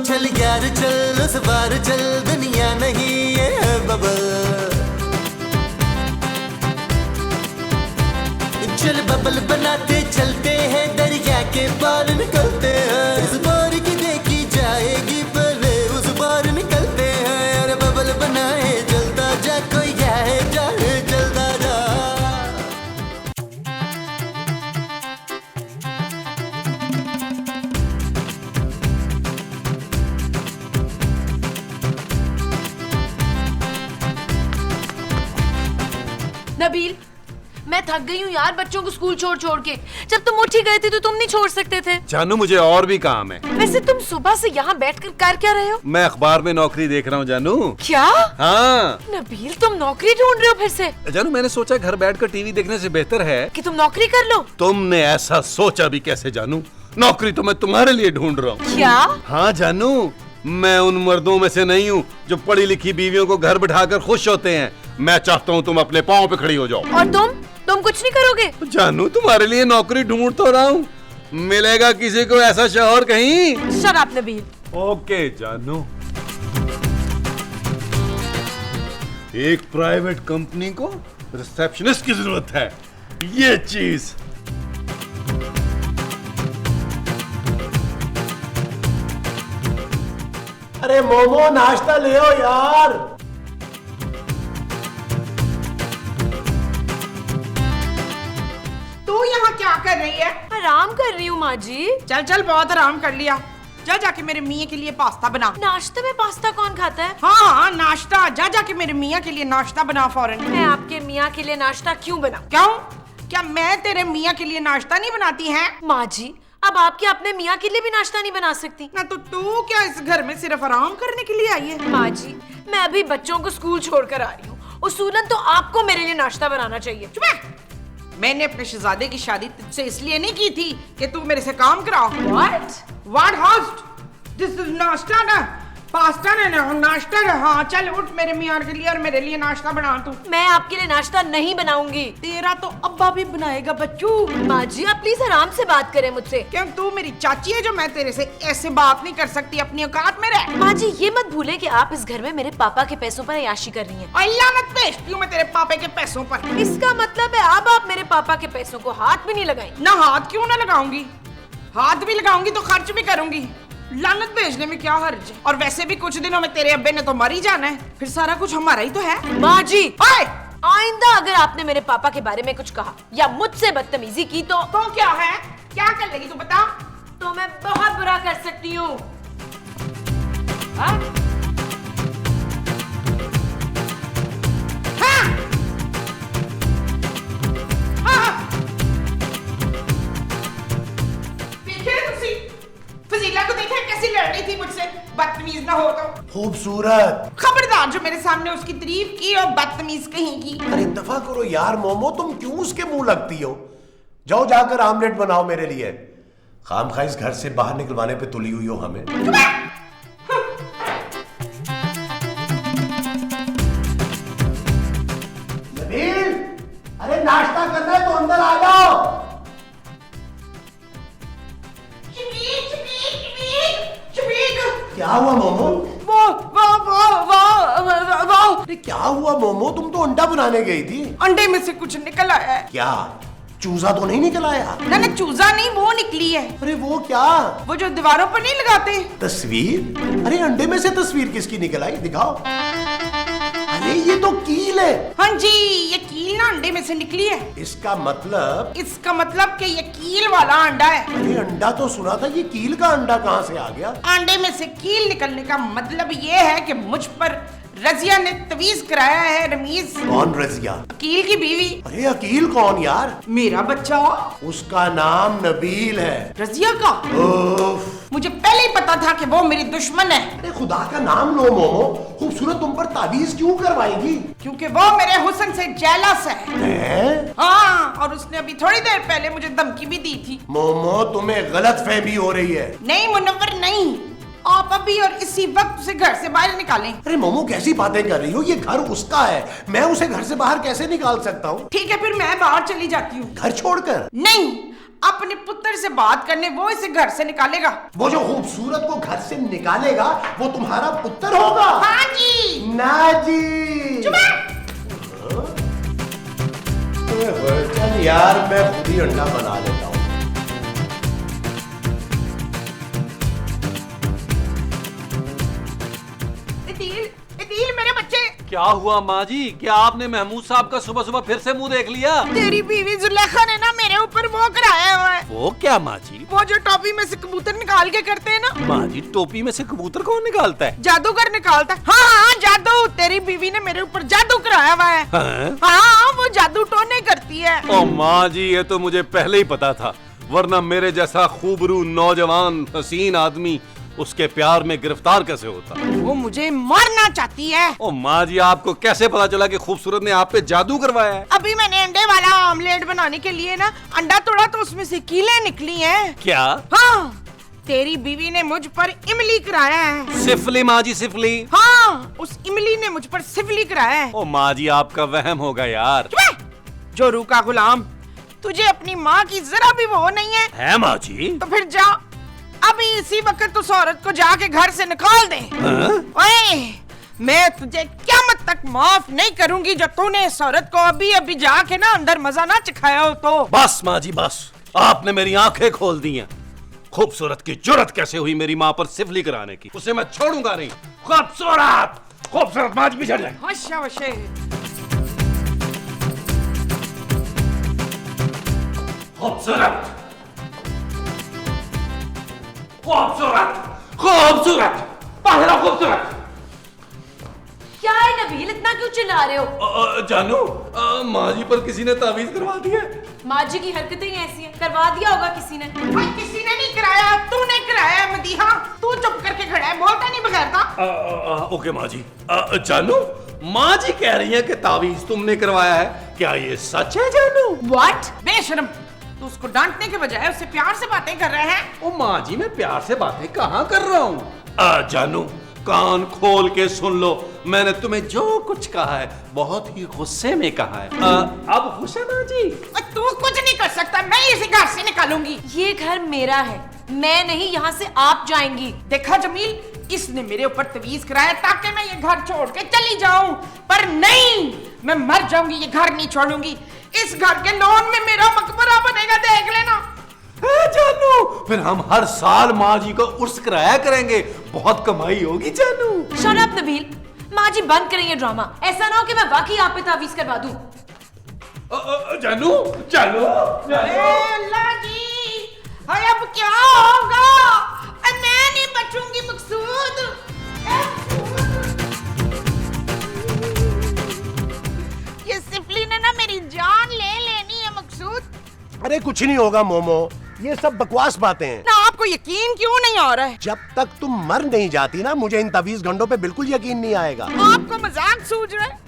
चल यार चल, उस बार चल, दुनिया नहीं ये है बबल। चल बबल बनाते चलते हैं, दरिया के पार निकलते हैं। इस बार की देखी जाएगी पहले उस बार निकलते हैं। अरे बबल बनाए चलता जा, कोई जाए जाए चलता जा। नबील, मैं थक गई हूँ यार बच्चों को स्कूल छोड़ छोड़ के। जब तुम उठ ही गए थे तो तुम नहीं छोड़ सकते थे। जानू मुझे और भी काम है। वैसे तुम सुबह से यहाँ बैठकर कर क्या रहे हो? मैं अखबार में नौकरी देख रहा हूँ जानू। क्या? हाँ नबील, तुम नौकरी ढूंढ रहे हो फिर से? जानू मैंने सोचा घर बैठकर टीवी देखने से बेहतर है कि तुम नौकरी कर लो। तुमने ऐसा सोचा भी कैसे जानू? नौकरी तो मैं तुम्हारे लिए ढूंढ रहा हूँ। क्या? हाँ जानू, मैं उन मर्दों में से नहीं हूँ जो पढ़ी लिखी बीवियों को घर बिठाकर खुश होते हैं। मैं चाहता हूँ तुम अपने पाँव पे खड़ी हो जाओ। और तुम कुछ नहीं करोगे? जानू तुम्हारे लिए नौकरी ढूंढ तो रहा हूँ, मिलेगा किसी को ऐसा शौहर कहीं? Shut up Nabeel. ओके जानू, एक प्राइवेट कंपनी को रिसेप्शनिस्ट की जरूरत है। ये चीज अरे मोमो नाश्ता ले आओ यार। तू यहाँ क्या कर रही है? आराम कर रही हूँ माँ जी। चल चल, बहुत आराम कर लिया। जा जाके मेरे मियाँ के लिए पास्ता बना। नाश्ते में पास्ता कौन खाता है? हाँ नाश्ता, जा जाके मेरे मियाँ के लिए नाश्ता बना फौरन। मैं आपके मियाँ के लिए नाश्ता क्यों बनाऊं? क्यों? क्या मैं तेरे मियाँ के लिए नाश्ता नहीं बनाती है? माँ जी, अब आपके अपने मियाँ के लिए भी नाश्ता नहीं बना सकती? ना तो तू क्या इस घर में सिर्फ आराम करने के लिए आई है? माँ जी, मैं अभी बच्चों को स्कूल छोड़कर आ रही हूँ। उसूलन तो आपको मेरे लिए नाश्ता बनाना चाहिए। चुप है। मैंने अपने शहजादे की शादी तुझसे इसलिए नहीं की थी कि तू मेरे से काम कराओ। What host? This is नाश्ता ना, पास्ता ना, नाश्ता ना। हाँ चल उठ, मेरे मियाँ के लिए और मेरे लिए नाश्ता बना तू। मैं आपके लिए नाश्ता नहीं बनाऊंगी। तेरा तो अब्बा भी बनाएगा बच्चू। माँ जी, आप प्लीज आराम से बात करें मुझसे। क्यों तू मेरी चाची है जो मैं तेरे से ऐसे बात नहीं कर सकती? अपनी औकात में रह। माँ जी, ये मत भूले कि आप इस घर में मेरे पापा के पैसों पर अय्याशी कर रही हैं। लानत भेजती हूँ मैं तेरे पापा के पैसों पर। इसका मतलब है अब आप मेरे पापा के पैसों को हाथ भी नहीं लगाएंगी? ना हाथ क्यों ना लगाऊंगी, हाथ भी लगाऊंगी तो खर्च भी करूंगी। लानत भेजने में क्या हर्ज है? और वैसे भी कुछ दिनों में तेरे अब्बे ने तो मर ही जाना है, फिर सारा कुछ हमारा ही तो है। माँ जी, ओए! आइंदा अगर आपने मेरे पापा के बारे में कुछ कहा या मुझसे बदतमीजी की तो क्या है? क्या कर लेगी तू बता? तो मैं बहुत बुरा कर सकती हूँ। फजीला को देखा कैसी लड़ रही थी मुझसे? बदतमीज ना हो तो। खूबसूरत। खबरदार जो मेरे सामने उसकी तारीफ की और बदतमीज कहीं की। अरे दफा करो यार मोमो, तुम क्यों उसके मुंह लगती हो? जाओ जाकर आमलेट बनाओ मेरे लिए। खामखा इस घर से बाहर निकलवाने पे तुली हुई हो हमें। नबील, अरे नाश्ता करना है तो अंदर आ जाओ। क्या हुआ मोमो? अरे क्या हुआ मोमो, तुम तो अंडा बनाने गई थी। अंडे में से कुछ निकल आया है। क्या चूजा तो नहीं निकल आया? ना चूजा नहीं, वो निकली है। अरे वो क्या? वो जो दीवारों पर नहीं लगाते। तस्वीर? अरे अंडे में से तस्वीर किसकी निकल आई, दिखाओ। अरे ये तो कील है। हाँ जी, ये कील ना अंडे में से निकली है। इसका मतलब? इसका मतलब कि ये कील वाला अंडा है। अरे अंडा तो सुना था, ये कील का अंडा कहाँ से आ गया? अंडे में से कील निकलने का मतलब ये है कि मुझ पर रजिया ने तवीज कराया है। रमीज? कौन रजिया? अकील की बीवी। अरे अकील कौन यार? मेरा बच्चा। उसका नाम नबील है। रजिया का? मुझे पहले ही पता था कि वो मेरी दुश्मन है। अरे खुदा का नाम लो मोमो, खूबसूरत तुम पर ताबीज क्यों करवाएगी? क्योंकि वो मेरे हुस्न से जेलस है। हाँ, और उसने अभी थोड़ी देर पहले मुझे धमकी भी दी थी। मोमो तुम्हें गलत फहमी हो रही है। नहीं मुनव्वर नहीं, आप अभी और इसी वक्त उसे घर से बाहर निकालें। अरे मोमो कैसी बातें कर रही हो, ये घर उसका है, मैं उसे घर से बाहर कैसे निकाल सकता हूँ? ठीक है फिर मैं बाहर चली जाती हूँ। घर छोड़कर? नहीं, अपने पुत्र से बात करने वो इसे घर से निकालेगा। वो जो खूबसूरत को घर से निकालेगा वो तुम्हारा पुत्र होगा? हाँ जी। ना जी। चल यार मैं खुद ही अंडा बना लेता हूँ। इदील मेरे बच्चे। क्या हुआ माँ जी? क्या आपने महमूद साहब का सुबह सुबह फिर से मुंह देख लिया? तेरी बीवी जुलेखा ने ना मेरे ऊपर वो कराया हुआ है। वो क्या माँ जी? वो जो टॉपी में से कबूतर निकाल के करते हैं ना। माँ जी टोपी में से कबूतर कौन निकालता है? जादूगर निकालता है। हाँ हाँ जादू। तेरी बीवी ने मेरे ऊपर जादू कराया हुआ है। हाँ? हाँ वो जादू टोने करती है। ओ माँ जी ये तो मुझे पहले ही पता था, वरना मेरे जैसा खूबरू नौजवान हसीन आदमी उसके प्यार में गिरफ्तार कैसे होता? वो मुझे मारना चाहती है। ओ माँ जी आपको कैसे पता चला कि खूबसूरत ने आप पे जादू करवाया है? अभी मैंने अंडे वाला ऑमलेट बनाने के लिए ना अंडा तोड़ा तो उसमें से कीलें निकली हैं। क्या? हाँ तेरी बीवी ने मुझ पर इमली कराया है। सिफली माँ जी सिफली? हाँ उस इमली ने मुझ पर सिफली कराया है। ओ माँ जी आपका वहम होगा यार। जो रूका गुलाम, तुझे अपनी माँ की जरा भी वो नहीं है माँ जी? तो फिर जा अभी इसी वक्त उस औरत को जाके घर से निकाल दे। हाँ? ओए मैं तुझे क़यामत तक माफ नहीं करूंगी जो तूने इस औरत को अभी अभी जाके ना अंदर मजा ना चखाया हो तो। बस माँ जी बस, आपने मेरी आंखें खोल दी हैं। खूबसूरत की जुर्रत कैसे हुई मेरी माँ पर सिफली कराने की? उसे मैं छोड़ूंगा नहीं। खूबसूरत खूबसूरत माँ जी पीछे जाए। हशा वशे। खूबसूरत खूबसूरत खूबसूरत बाहर आओ खूबसूरत। क्या है नबील, इतना क्यों चिल्ला रहे हो? जानू माँ जी पर किसी ने तावीज करवा दी है। माँ जी की हरकतें ही ऐसी हैं, करवा दिया होगा किसी ने। भाई किसी ने नहीं कराया, तूने कराया है मदीहा। तू चुप करके खड़ा है, बोलता नहीं बगैर था। ओके माँ जी। जानू माँ जी कह रही है कि तावीज तुमने करवाया है, क्या ये सच है जानू? व्हाट? बेशरम, तू उसको डांटने के बजाय उससे प्यार से बातें कर रहे हैं। ओ माँ जी मैं प्यार से बातें कहाँ कर रहा हूँ। जानू कान खोल के सुन लो, मैंने तुम्हें जो कुछ कहा है बहुत ही गुस्से में कहा है। अब खुश है माँ जी? तू कुछ नहीं कर सकता, मैं इसे घर से निकालूंगी। ये घर मेरा है, मैं नहीं, यहाँ से आप जाएंगी। देखा जमील, इसने मेरे ऊपर तवीज कराया ताकि मैं ये घर छोड़ के चली जाऊं, पर नहीं, मैं मर जाऊंगी, ये घर नहीं छोड़ूंगी। इस घर के लॉन में मेरा मकबरा बनेगा, देख लेना। जानू फिर हम हर साल माँ जी को उर्स कराया करेंगे, बहुत कमाई होगी जानू। शट अप नबील, माँ जी बंद करें ये ड्रामा। ऐसा ना हो कि मैं वाकई आप पे तावीज करवा दूं। जानू जानू अल्लाह जी, हाय अब क्या होगा? मैं नहीं बचूंगी मकसूद। ये सिफली ने ना मेरी जान ले लेनी है मकसूद। अरे कुछ नहीं होगा मोमो, ये सब बकवास बातें हैं। ना आपको यकीन क्यों नहीं आ रहा है? जब तक तुम मर नहीं जाती ना, मुझे इन तवीज गंडों पे बिल्कुल यकीन नहीं आएगा। आपको मजाक सूझ रहा है?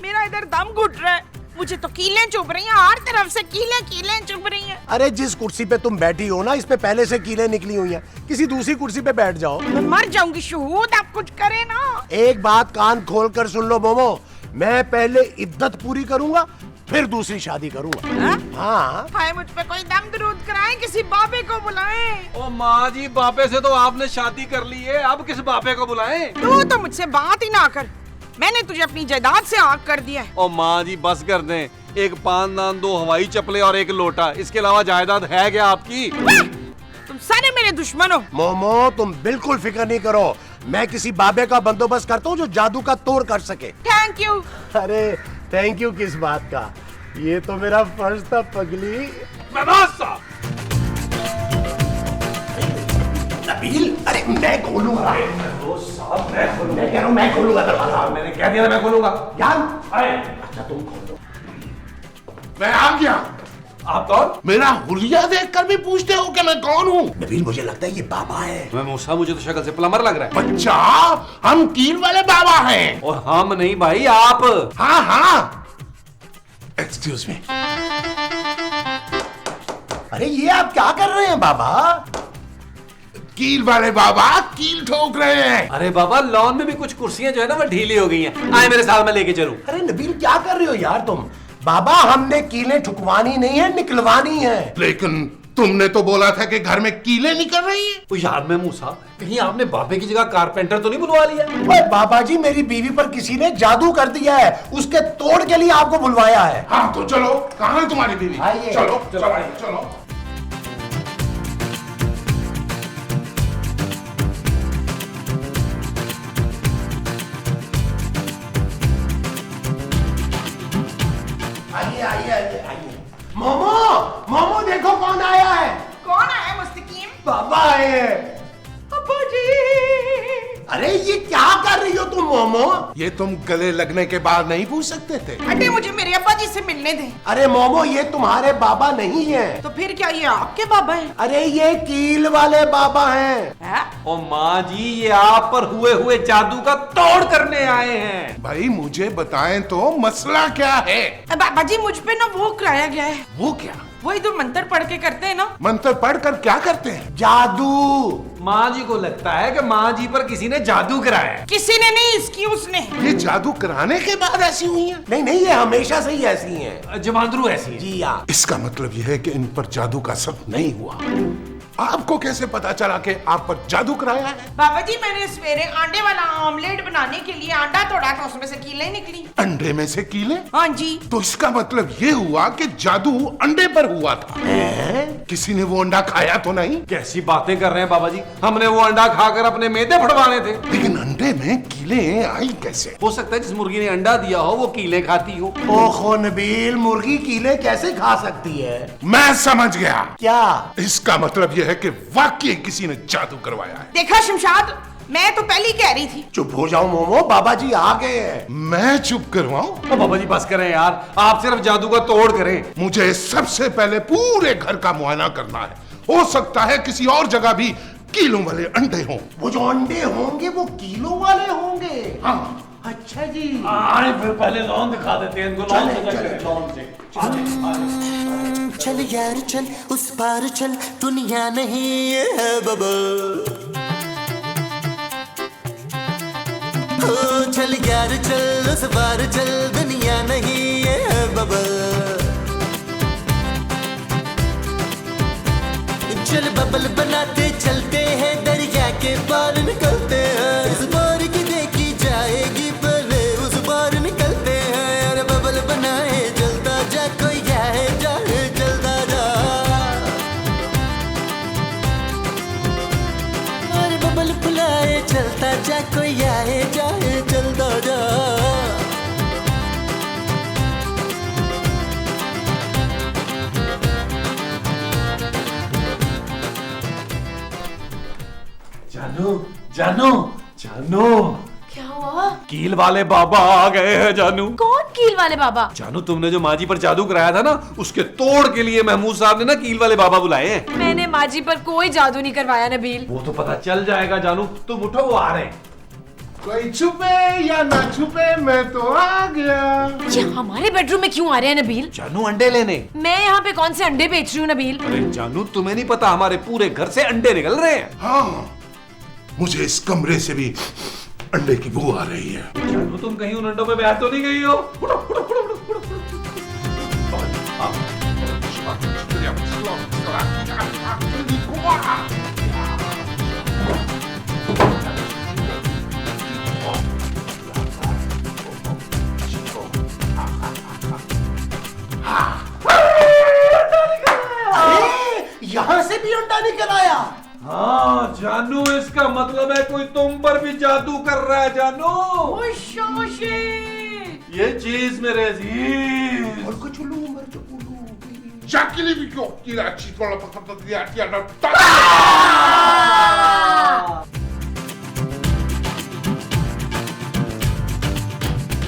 मेरा इधर दम घुट रहा है, मुझे तो कीलें चुभ रही हैं, हर तरफ से कीलें चुभ रही हैं। अरे जिस कुर्सी पे तुम बैठी हो ना, इस पे पहले से कीलें निकली हुई हैं, किसी दूसरी कुर्सी पे बैठ जाओ। मैं मर जाऊंगी शहूद, आप कुछ करें ना। एक बात कान खोल कर सुन लो मोमो, मैं पहले इद्दत पूरी करूंगा फिर दूसरी शादी करूंगा। हाँ हाय मुझ पे कोई दम दरूद कराएं, किसी बाबे को बुलाएं। ओ माँ जी बापे से तो आपने शादी कर ली है, अब किस बापे को बुलाएं? तू तो मुझसे बात ही ना कर, मैंने तुझे अपनी जायदाद से आग कर दिया है। ओ माँ जी बस कर दें, एक पानदान, 2 हवाई चप्पलें और 1 लोटा, इसके अलावा जायदाद है क्या आपकी? तुम सारे मेरे दुश्मन हो। मोमो तुम बिल्कुल फिक्र नहीं करो, मैं किसी बाबे का बंदोबस्त करता हूँ जो जादू का तोड़ कर सके। Thank you. अरे थैंक यू किस बात का, ये तो मेरा फर्ज था पगली। नबील अरे मैं खोलूंगा। मैं कह रहा हूँ मैं खोलूंगा दरवाजा। मैंने कह दिया मैं खोलूंगा। यार अच्छा तुम खोलो। मैं आ गया। आप कौन? मेरा हुलिया देखकर भी पूछते हो कि मैं कौन हूँ? नबील मुझे लगता है ये बाबा है। मैं मूसा, मुझे तो शक्ल से प्लम्बर लग रहा है। बच्चा, हम कील वाले बाबा हैं। और हम नहीं भाई, आप। हाँ हाँ, एक्सक्यूज मी। अरे ये आप क्या कर रहे हैं बाबा? कील वाले बाबा कील ठोक रहे हैं। अरे बाबा लॉन में भी कुछ कुर्सियां जो है ना वो ढीली हो गई हैं। आए मेरे साथ में लेके चलूं। अरे नबील क्या कर रहे हो यार तुम? बाबा हमने कीलें ठुकवानी नहीं है, निकलवानी है। लेकिन तुमने तो बोला था कि घर में कीलें निकल रही है। ओ यार मैं मूसा, कहीं आपने बाबे की जगह कारपेंटर तो नहीं बुलवा लिया? ओए बाबा जी, मेरी बीवी पर किसी ने जादू कर दिया है, उसके तोड़ के लिए आपको बुलवाया है। हाँ तो चलो, कहाँ है तुम्हारी बीवी? आइए। चलो चलो चलो। आइए आइए आइए आइए। मोमो, मोमो देखो कौन आया है। कौन आया मुस्तकीम? बाबा आए हैं। अब्बा जी। अरे ये क्या कर रही हो तुम मोमो? ये तुम गले लगने के बाद नहीं पूछ सकते थे? अरे मुझे मेरे अब्बा जी से मिलने दे। अरे मोमो, ये तुम्हारे बाबा नहीं है। तो फिर क्या ये आपके बाबा हैं? अरे ये कील वाले बाबा हैं। हैं? ओ माँ जी, ये आप पर हुए जादू का तोड़ करने आए हैं। भाई मुझे बताएं तो मसला क्या है? बाबा जी मुझ पे ना वो कराया गया है। वो क्या? वही तो मंत्र पढ़ के करते हैं ना। मंत्र पढ़कर क्या करते हैं? जादू। माँ जी को लगता है कि माँ जी पर किसी ने जादू कराया है। किसी ने नहीं, इसकी उसने। ये जादू कराने के बाद ऐसी हुई है? नहीं नहीं, ये हमेशा से ही ऐसी हैं। जमांदरू ऐसी है। जी हाँ। इसका मतलब यह है कि इन पर जादू का असर नहीं हुआ। आपको कैसे पता चला कि आप पर जादू कराया है? बाबा जी मैंने सवेरे अंडे वाला ऑमलेट बनाने के लिए अंडा तोड़ा तो उसमें से कीलें निकली। अंडे में से कीले? हाँ जी। तो इसका मतलब ये हुआ कि जादू अंडे पर हुआ था। किसी ने वो अंडा खाया तो नहीं? कैसी बातें कर रहे हैं बाबा जी, हमने वो अंडा खाकर अपने मैदे फड़वाने थे। लेकिन अंडे में कीलें आई कैसे? हो सकता है जिस मुर्गी ने अंडा दिया हो वो कीले खाती हो। ओहो नबील, मुर्गी कीले कैसे खा सकती है? मैं समझ गया। क्या? इसका मतलब यह है कि वाकई किसी ने जादू करवाया है। देखा शमशाद, मैं तो पहले ही कह रही थी। चुप हो जाओ मोमो, बाबा जी आ गए हैं। मैं चुप करवाऊं? ओ बाबा जी बस करें यार, आप सिर्फ जादू का तोड़ करें। मुझे सबसे पहले पूरे घर का मुआयना करना है। हो सकता है किसी और जगह भी कीलों वाले अंडे हों। वो जो अंडे होंगे वो किलो वाले होंगे। हाँ। अच्छा जी। आए फिर पहले लॉन दिखा देते हैं इनको। लॉन चले, चले। लॉन से चल यार चल, उस पार चल, दुनिया नहीं ये है बबल। हो चल यार चल, उस पार चल, दुनिया नहीं ये है बबल। चल बबल बनाते चलते हैं, दरिया के पार निकलते हैं। इस बार की देखी जाएगी पहले उस पार निकलते हैं। अरे बबल बनाए जलता जा, कोई जाए जाए जलता जा। अरे बबल बुलाए चलता जा, कोई आए जाए जलता जा। जानू जानू जानू, क्या हुआ? कील वाले बाबा आ गए हैं जानू। कौन कील वाले बाबा? जानू तुमने जो माँ जी पर जादू कराया था ना, उसके तोड़ के लिए महमूद साहब ने ना कील वाले बाबा बुलाए हैं। मैंने माँ जी पर कोई जादू नहीं करवाया नबील। वो तो पता चल जाएगा जानू, तुम उठो वो आ रहे हैं। कोई छुपे या ना छुपे मैं तो आ गया। ये हमारे बेडरूम में क्यों आ रहे हैं नबील? जानू अंडे लेने। मैं यहाँ पे कौन से अंडे बेच रही हूँ नबील? अरे जानू तुम्हें नहीं पता, हमारे पूरे घर से अंडे निकल रहे हैं। हाँ, मुझे इस कमरे से भी अंडे की बू आ रही है। जानू तुम कहीं उन अंडों पे बैठ तो नहीं गई हो? उठो उठो उठो उठो उठो। यहाँ से भी अंडा निकल आया। हाँ जानू, इसका मतलब है कोई तुम पर भी जादू कर रहा है जानू। ये चीज मेरे अजीज।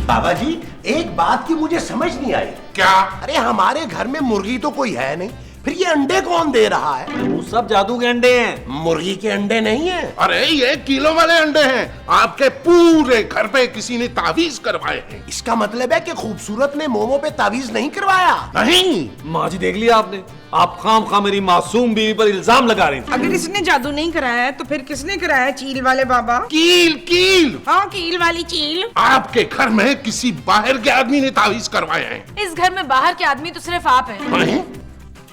बाबा जी, एक बात की मुझे समझ नहीं आई। क्या? अरे हमारे घर में मुर्गी तो कोई है नहीं, फिर ये अंडे कौन दे रहा है? वो सब जादू के अंडे हैं। मुर्गी के अंडे नहीं है। अरे ये किलो वाले अंडे हैं। आपके पूरे घर पे किसी ने तावीज करवाए हैं। इसका मतलब है कि खूबसूरत ने मोमो पे तावीज नहीं करवाया। नहीं। माँ जी देख लिया आपने, आप खामखा मेरी मासूम बीवी पर इल्जाम लगा रही थी। अगर इसने जादू नहीं कराया है तो फिर किसने कराया है? चील वाले बाबा। कील कील। हाँ कील वाली चील। आपके घर में किसी बाहर के आदमी ने तावीज करवाए हैं। इस घर में बाहर के आदमी तो सिर्फ आप हैं। नहीं?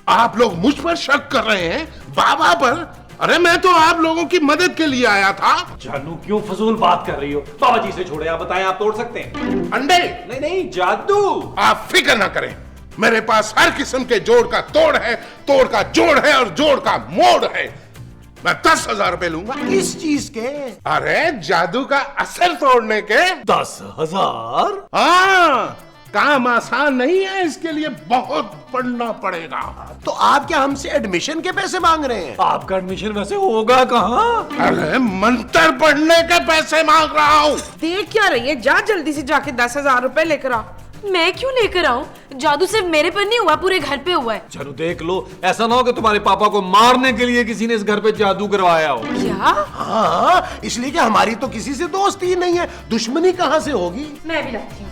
आप लोग मुझ पर शक कर रहे हैं, बाबा पर? अरे मैं तो आप लोगों की मदद के लिए आया था। जानू क्यों फजूल बात कर रही हो? बाबा जी से छोड़े, आप बताएं, आप तोड़ सकते हैं? अंडे? नहीं नहीं, जादू। आप फिक्र ना करें, मेरे पास हर किस्म के जोड़ का तोड़ है, तोड़ का जोड़ है और जोड़ का मोड़ है। मैं 10,000 रुपए लूंगा। किस चीज के? अरे जादू का असर तोड़ने के। 10,000? हाँ, काम आसान नहीं है, इसके लिए बहुत पढ़ना पड़ेगा। तो आप क्या हमसे एडमिशन के पैसे मांग रहे हैं? आपका एडमिशन वैसे होगा कहाँ? अरे मंत्र पढ़ने के पैसे मांग रहा हूँ। देख क्या रही है, जा जल्दी से जाके 10,000 रुपए लेकर आ। मैं क्यों लेकर आऊं? जादू सिर्फ मेरे पर नहीं हुआ, पूरे घर पे हुआ है। जानू देख लो, ऐसा ना हो कि तुम्हारे पापा को मारने के लिए किसी ने इस घर पे जादू करवाया हो। क्या? हाँ, इसलिए कि हमारी तो किसी से दोस्ती ही नहीं है, दुश्मनी कहाँ से होगी? मैं भी लाती हूँ।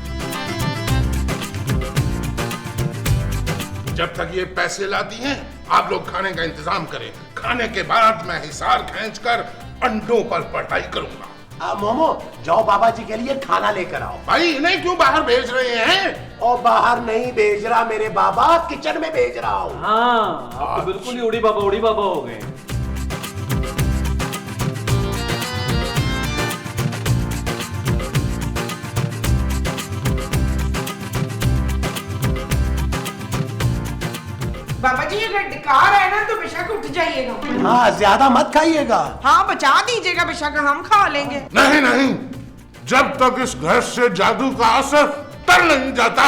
जब तक ये पैसे लाती हैं, आप लोग खाने का इंतजाम करें। खाने के बाद मैं हिसार खींचकर अंडों पर पढ़ाई करूंगा। मोमो, जाओ बाबा जी के लिए खाना लेकर आओ। भाई इन्हें क्यों बाहर भेज रहे हैं? और बाहर नहीं भेज रहा मेरे बाबा, किचन में भेज रहा हूँ। हाँ, आप तो बिल्कुल ही उड़ी बाबा हो गए। बाबा जी अगर डकार है ना तो बेशक उठ जाइएगा। हाँ, ज्यादा मत खाइएगा। हाँ बचा दीजिएगा, बेशक हम खा लेंगे। नहीं नहीं, जब तक इस घर से जादू का असर तर नहीं जाता,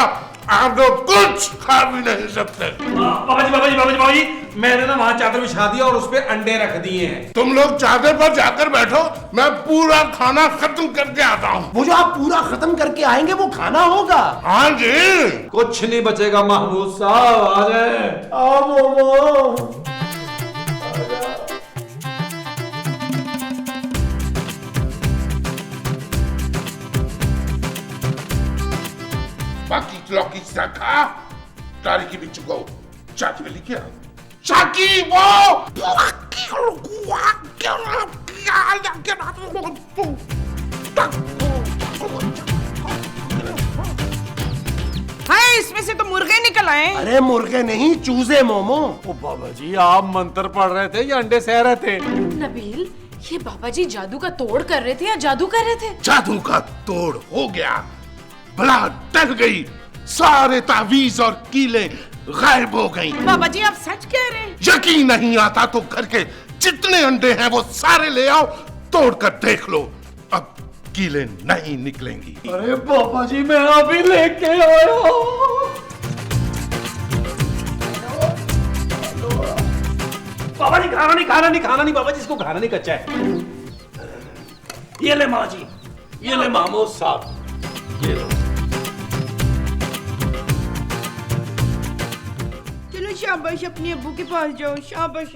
आप लोग कुछ खा भी नहीं सकते। बाबा जी, मैंने ना वहाँ चादर बिछा दिया और उस पे अंडे रख दिए हैं। तुम लोग चादर पर जाकर बैठो, मैं पूरा खाना खत्म करके आता हूँ। वो जो आप पूरा खत्म करके आएंगे वो खाना होगा। हाँ जी। कुछ नहीं बचेगा महमूद साहब, आ जाए। आओ मोमो। बाकी लौकी रखा, तारीखी भी चुको, चाकी में लिखे चाकी वो। हाय, इसमें से तो मुर्गे निकल आए। अरे मुर्गे नहीं, चूजे मोमो। ओ बाबा जी, आप मंत्र पढ़ रहे थे या अंडे सह रहे थे? नबील, ये बाबा जी जादू का तोड़ कर रहे थे या जादू कर रहे थे? जादू का तोड़ हो गया, बला टल गई, सारे तावीज और कीले गायब हो गई। बाबा जी आप सच कह रहे हैं? यकीन नहीं आता तो घर के जितने अंडे हैं वो सारे ले आओ, तोड़ कर देख लो, अब कीले नहीं निकलेंगी। अरे बाबा जी, मैं अभी लेके आया हूँ। बाबा जी खाना नहीं बाबा जी, इसको खाना नहीं, कच्चा है। ये ले माँ जी, ये ले महमूद साहब, ये लो। चलो शाबाश, अपने अब्बू के पास जाओ, शाबाश।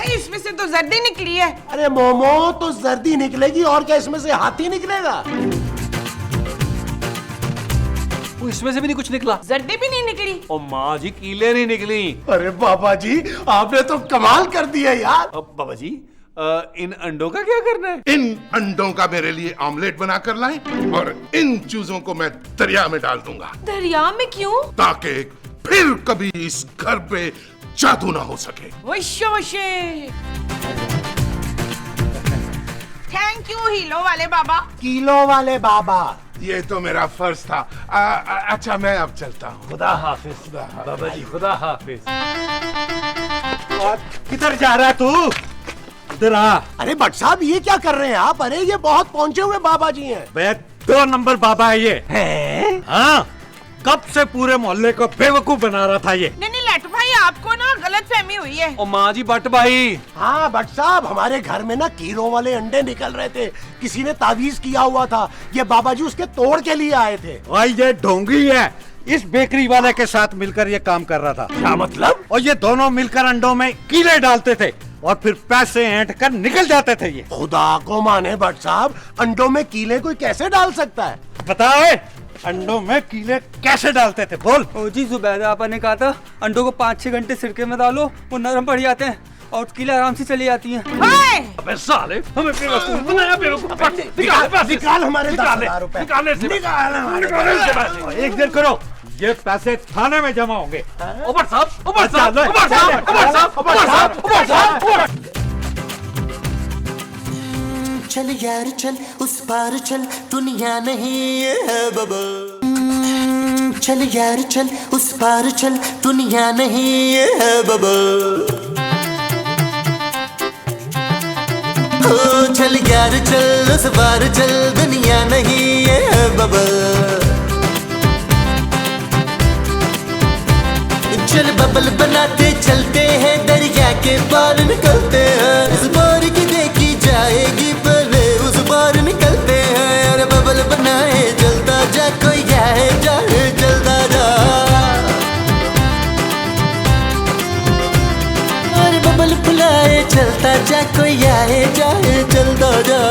इसमें से तो जर्दी निकली है। अरे मोमो, तो जर्दी निकलेगी और क्या, इसमें से हाथी निकलेगा? वो इसमें से भी नहीं कुछ निकला? जर्दी भी नहीं निकली। ओ माँ जी, कीले नहीं निकली। अरे बाबा जी, आपने तो कमाल कर दिया यार। अब बाबा जी, इन अंडों का क्या करना है? इन अंडों का मेरे लिए ऑमलेट बना कर लाएं और इन चूजों को मैं दरिया में डाल दूंगा, दरिया में क्यों? ताकि फिर कभी इस घर पे जादू ना हो सके। थैंक यू हीलो वाले बाबा। किलो वाले बाबा। ये तो मेरा फर्ज था। अच्छा मैं अब चलता हूँ। खुदा हाफिज बाबा जी, खुदा हाफिज। किधर जा रहा है तू? इधर आ। अरे भट्ट साहब, ये क्या कर रहे हैं आप? अरे ये बहुत पहुंचे हुए बाबा जी हैं। बे 2 नंबर बाबा है ये। हैं? हाँ, कब से पूरे मोहल्ले को बेवकूफ बना रहा था ये। नहीं लट भाई, आपको ना गलत फहमी हुई है। ओ माँ जी, बट भाई। हाँ भट्ट साहब, हमारे घर में ना कीड़ों वाले अंडे निकल रहे थे, किसी ने तावीज किया हुआ था, ये बाबा जी उसके तोड़ के लिए आए थे। भाई ये ढोंगी है, इस बेकरी वाले के साथ मिलकर ये काम कर रहा था। क्या मतलब? और ये दोनों मिलकर अंडों में कीड़े डालते थे और फिर पैसे ऐंठ कर निकल जाते थे ये। खुदा को माने भट्ट साहब, अंडों में कीले कोई कैसे डाल सकता है? पता है अंडों में कीले कैसे डालते थे? बोल। ओ जी, जुबैदा आपा ने कहा था अंडों को 5-6 घंटे सिरके में डालो, वो नरम पड़ जाते हैं और किले आराम से चली जाती हैं। ओए! अबे साले हमें बेवकूफ बनाया बेवकूफ। निकाल हमारे निकाले 10,000 रुपए। निकाले से निकाले से पैसे। एक दिन करो, ये पैसे थाने में जमा होंगे। उमर साहब उमर साहब उमर साहब उमर साहब उमर साहब उमर साहब। चल यार चल उस पार चल, दुनिया नहीं ये है बबल। चल यार चल उस पार चल, दुनिया नहीं ये है बबल। ओ चल यार चल उस पार चल, दुनिया नहीं ये है बबल। चल बबल बनाते चलते हैं, दरिया के पार निकलते हैं। इस बार की देखी जाएगी पहले उस पार निकलते हैं। अरे बबल बनाए जलता जा, कोई आए जाए जलता जा। अरे बबल फुलाए चलता जा, कोई आए जाए जलता जा।